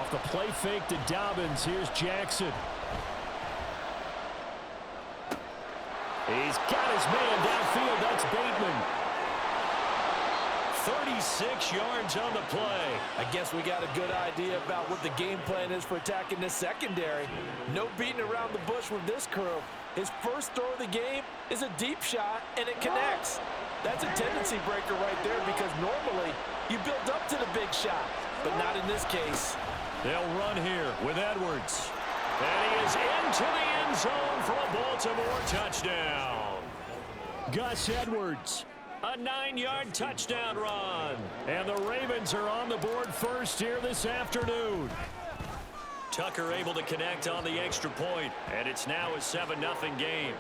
Off the play fake to Dobbins, here's Jackson. He's got his man downfield. That's Bateman. 36 yards on the play. I guess we got a good idea about what the game plan is for attacking this secondary. No beating around the bush with this crew. His first throw of the game is a deep shot, and it connects. That's a tendency breaker right there because normally you build up to the big shot, but not in this case. They'll run here with Edwards. And he is into the end zone for a Baltimore touchdown. Gus Edwards, a 9-yard touchdown run. And the Ravens are on the board first here this afternoon. Tucker able to connect on the extra point, and it's now a 7-0 game.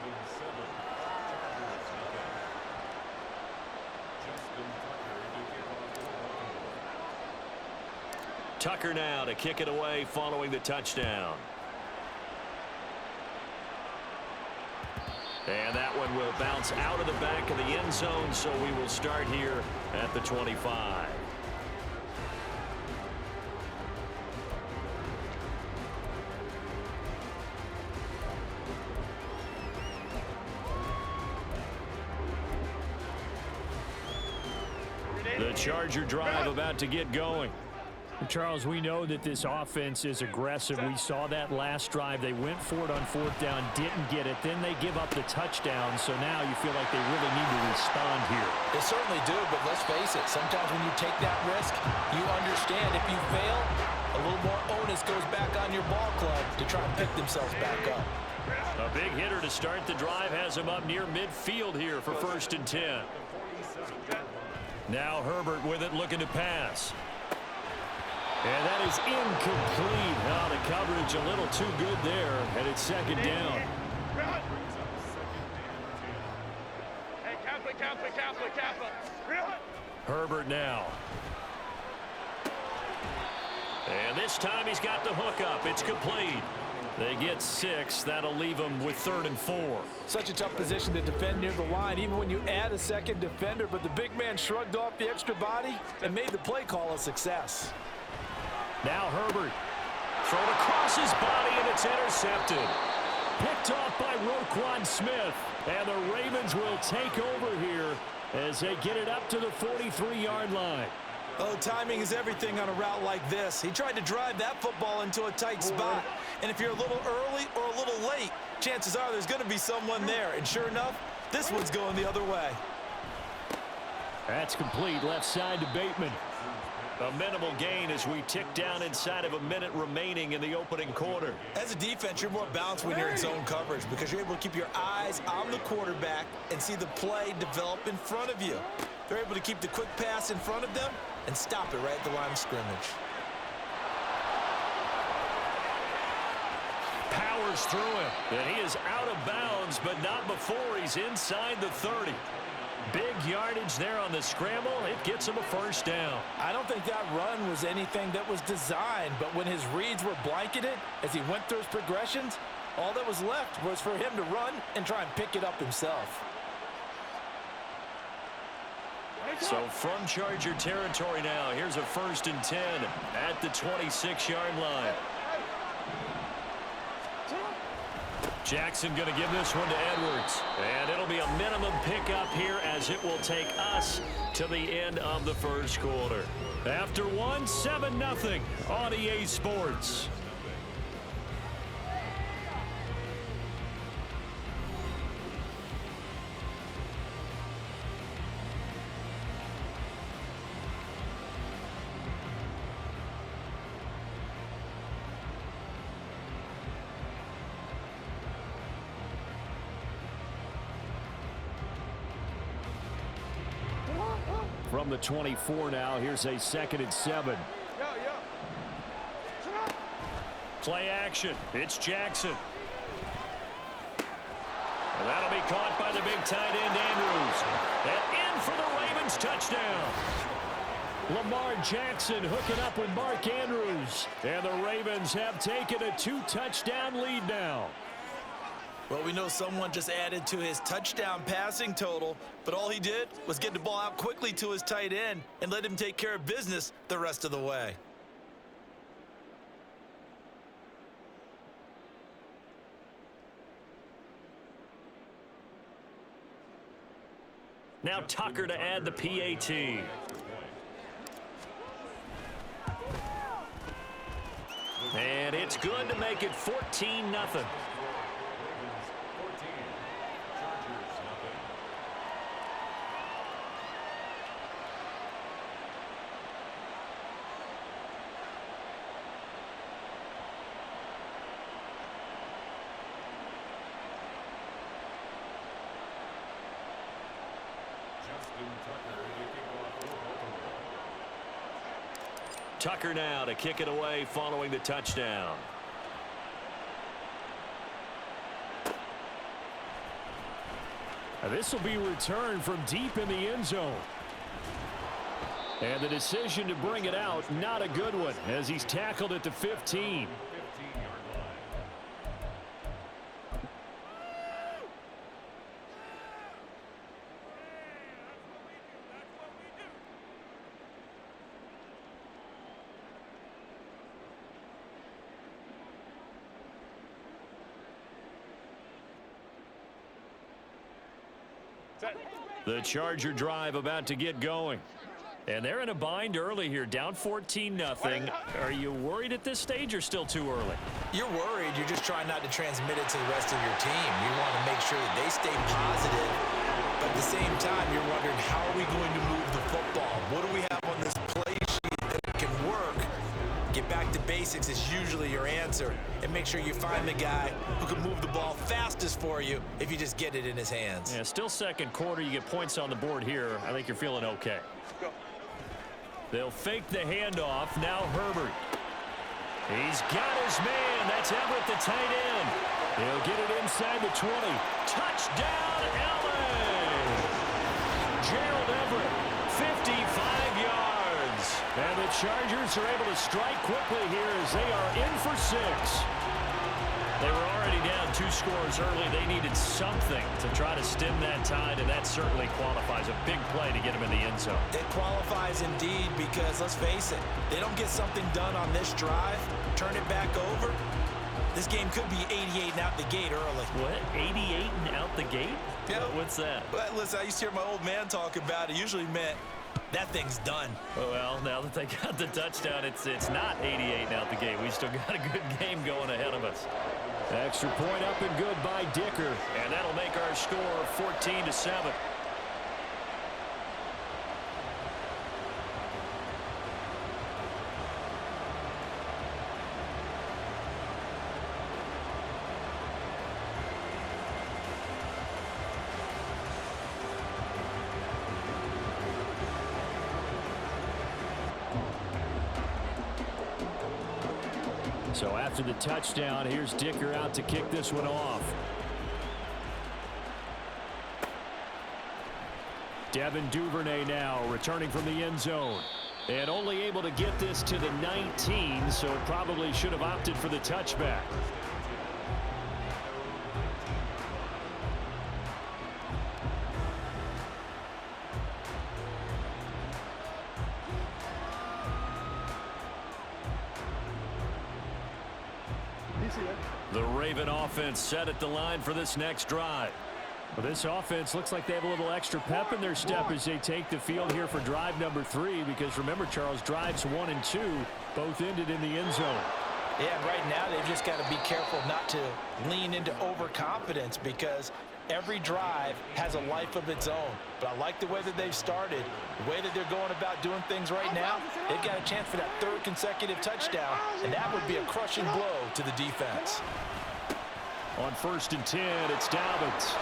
Tucker now to kick it away following the touchdown. And that one will bounce out of the back of the end zone, so we will start here at the 25. The Charger drive about to get going. Charles, we know that this offense is aggressive. We saw that last drive. They went for it on fourth down, didn't get it. Then they give up the touchdown, so now you feel like they really need to respond here. They certainly do, but let's face it. Sometimes when you take that risk, you understand if you fail, a little more onus goes back on your ball club to try and pick themselves back up. A big hitter to start the drive has him up near midfield here for 1st and 10. Now Herbert with it, looking to pass. And that is incomplete. Oh, the coverage a little too good there, and it's 2nd down. Herbert now. And this time he's got the hook up. It's complete. They get 6. That'll leave them with 3rd and 4. Such a tough position to defend near the line, even when you add a second defender. But the big man shrugged off the extra body and made the play call a success. Now Herbert. Thrown across his body, and it's intercepted. Picked off by Roquan Smith. And the Ravens will take over here as they get it up to the 43-yard line. Oh, timing is everything on a route like this. He tried to drive that football into a tight spot. And if you're a little early or a little late, chances are there's going to be someone there. And sure enough, this one's going the other way. That's complete. Left side to Bateman. A minimal gain as we tick down inside of a minute remaining in the opening quarter. As a defense, you're more balanced when you're in zone coverage because you're able to keep your eyes on the quarterback and see the play develop in front of you. They're able to keep the quick pass in front of them and stop it right at the line of scrimmage. Powers through him. And he is out of bounds, but not before he's inside the 30. Big yardage there on the scramble. It gets him a 1st down. I don't think that run was anything that was designed, but when his reads were blanketed as he went through his progressions, all that was left was for him to run and try and pick it up himself. So from Charger territory now, here's a 1st and 10 at the 26-yard line. Jackson going to give this one to Edwards. And it'll be a minimum pickup here as it will take us to the end of the 1st quarter. After 7-0 on EA Sports. From the 24 now, here's a 2nd and 7. Play action. It's Jackson. And that'll be caught by the big tight end, Andrews. And in for the Ravens touchdown. Lamar Jackson hooking up with Mark Andrews. And the Ravens have taken a 2-touchdown lead now. Well, we know someone just added to his touchdown passing total, but all he did was get the ball out quickly to his tight end and let him take care of business the rest of the way. Now Tucker to add the PAT. And it's good to make it 14-0. Tucker now to kick it away following the touchdown. This will be returned from deep in the end zone. And the decision to bring it out, not a good one, as he's tackled at the 15. The Charger drive about to get going. And they're in a bind early here, down 14-0. Are you worried at this stage or still too early? You're worried. You're just trying not to transmit it to the rest of your team. You want to make sure that they stay positive. But at the same time, you're wondering, how are we going to move the football? What do we have on this play sheet that can work? Get back to basics is usually your answer. And make sure you find the guy who can move the ball fastest for you if you just get it in his hands. Yeah, still second quarter. You get points on the board here. I think you're feeling okay. Go. They'll fake the handoff. Now Herbert. He's got his man. That's Everett, the tight end. He'll get it inside the 20. Touchdown, LA! Gerald Everett, 55 yards. And the Chargers are able to strike quickly here as they are in for 6. They were already down 2 scores early. They needed something to try to stem that tide, and that certainly qualifies. A big play to get them in the end zone. It qualifies indeed because, let's face it, they don't get something done on this drive, turn it back over, this game could be 88 and out the gate early. What? 88 and out the gate? Yeah. What's that? Well, listen, I used to hear my old man talk about it. Usually meant that thing's done. Well, now that they got the touchdown, it's not 88 and out the gate. We still got a good game going ahead of us. Extra point up and good by Dicker. And that'll make our score 14-7. So after the touchdown, here's Dicker out to kick this one off. Devin Duvernay now returning from the end zone. And only able to get this to the 19, so probably should have opted for the touchback. The Raven offense set at the line for this next drive. Well, this offense looks like they have a little extra pep in their step as they take the field here for drive number 3, because remember, Charles, drives 1 and 2 both ended in the end zone. Yeah, and right now they've just got to be careful not to lean into overconfidence, because every drive has a life of its own. But I like the way that they've started, the way that they're going about doing things right now. They've got a chance for that 3rd consecutive touchdown, and that would be a crushing blow to the defense. On 1st and 10, it's Dobbins.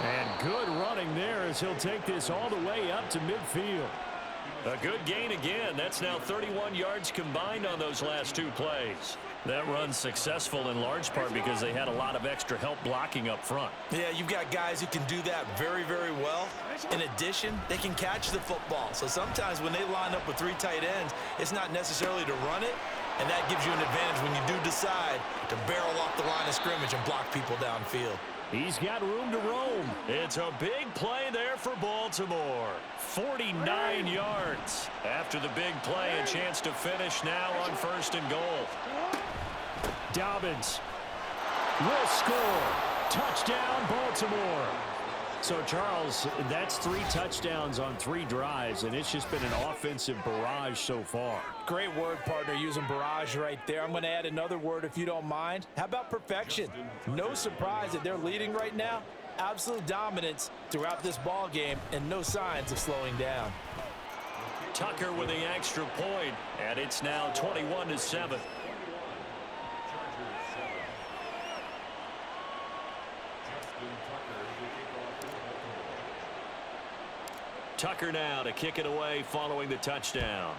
And good running there as he'll take this all the way up to midfield. A good gain again. That's now 31 yards combined on those last 2 plays. That run's successful in large part because they had a lot of extra help blocking up front. Yeah, you've got guys who can do that very, very well. In addition, they can catch the football. So sometimes when they line up with 3 tight ends, it's not necessarily to run it, and that gives you an advantage when you do decide to barrel off the line of scrimmage and block people downfield. He's got room to roam. It's a big play there for Baltimore. 49 yards. After the big play, a chance to finish now on 1st and goal. Dobbins will score. Touchdown, Baltimore. So, Charles, that's 3 touchdowns on 3 drives, and it's just been an offensive barrage so far. Great word, partner, using barrage right there. I'm going to add another word if you don't mind. How about perfection? No surprise that they're leading right now. Absolute dominance throughout this ball game and no signs of slowing down. Tucker with the extra point, and it's now 21-7. Tucker now to kick it away following the touchdown.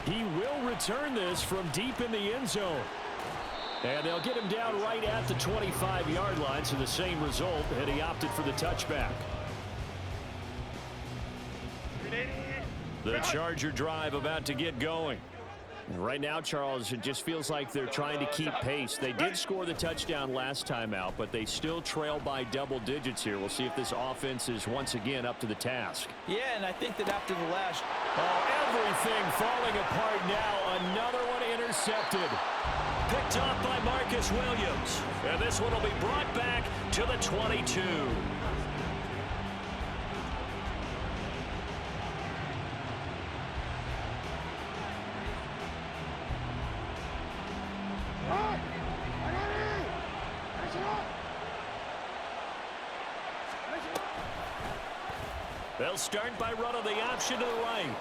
He will return this from deep in the end zone. And they'll get him down right at the 25-yard line, so the same result, and he opted for the touchback. The Charger drive about to get going. Right now, Charles, it just feels like they're trying to keep pace. They did score the touchdown last time out, but they still trail by double digits here. We'll see if this offense is once again up to the task. Yeah, and I think that after the last... Oh, everything falling apart now. Another one intercepted. Picked off by Marcus Williams. And this one will be brought back to the 22. They'll start by running the option to the right.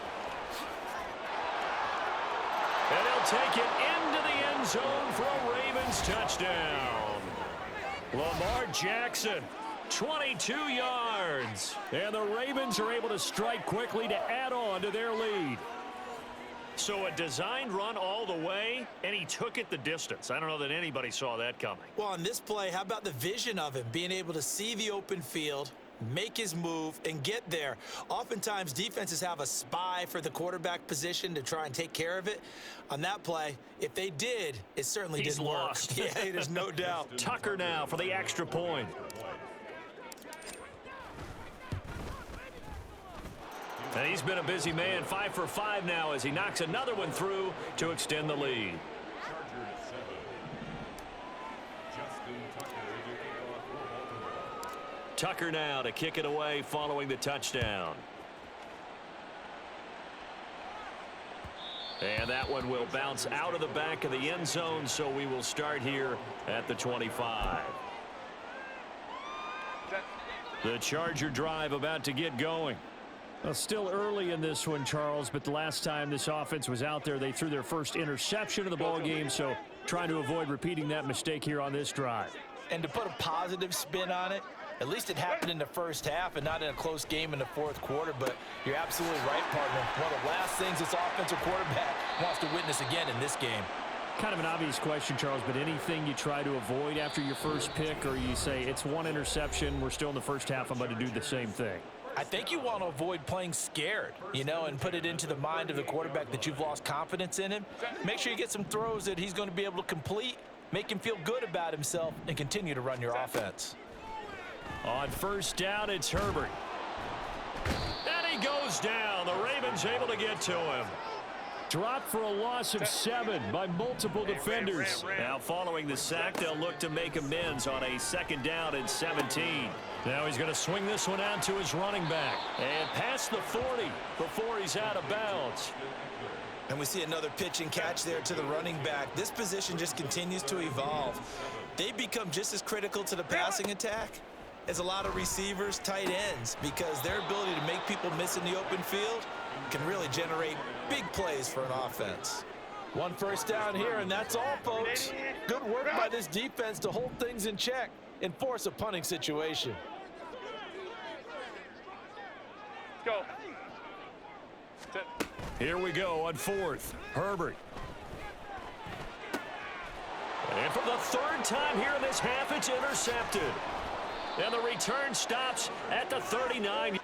And they'll take it into the end zone for a Ravens touchdown. Lamar Jackson, 22 yards. And the Ravens are able to strike quickly to add on to their lead. So a designed run all the way, and he took it the distance. I don't know that anybody saw that coming. Well, on this play, how about the vision of him? Being able to see the open field, make his move, and get there. Oftentimes, defenses have a spy for the quarterback position to try and take care of it. On that play, if they did, it certainly didn't work. Lost. Yeah, there's no doubt. Tucker now for the extra point. And he's been a busy man, 5 for 5 now as he knocks another one through to extend the lead. Tucker now to kick it away following the touchdown. And that one will bounce out of the back of the end zone, so we will start here at the 25. The Charger drive about to get going. Well, still early in this one, Charles, but the last time this offense was out there, they threw their first interception of the ball game, so trying to avoid repeating that mistake here on this drive. And to put a positive spin on it, at least it happened in the first half and not in a close game in the fourth quarter, but you're absolutely right, partner. One of the last things this offensive quarterback wants to witness again in this game. Kind of an obvious question, Charles, but anything you try to avoid after your first pick, or you say it's one interception, we're still in the first half, I'm going to do the same thing? I think you want to avoid playing scared, you know, and put it into the mind of the quarterback that you've lost confidence in him. Make sure you get some throws that he's going to be able to complete, make him feel good about himself, and continue to run your offense. On first down, it's Herbert. And he goes down. The Ravens able to get to him. Dropped for a loss of 7 by multiple defenders. Now following the sack, they'll look to make amends on a 2nd down and 17. Now he's going to swing this one out to his running back. And past the 40 before he's out of bounds. And we see another pitch and catch there to the running back. This position just continues to evolve. They become just as critical to the passing attack as a lot of receivers, tight ends, because their ability to make people miss in the open field can really generate big plays for an offense. One first down here, and that's all, folks. Good work by this defense to hold things in check and force a punting situation. Go. Here we go on 4th. Herbert. And for the 3rd time here in this half, it's intercepted. And the return stops at the 39.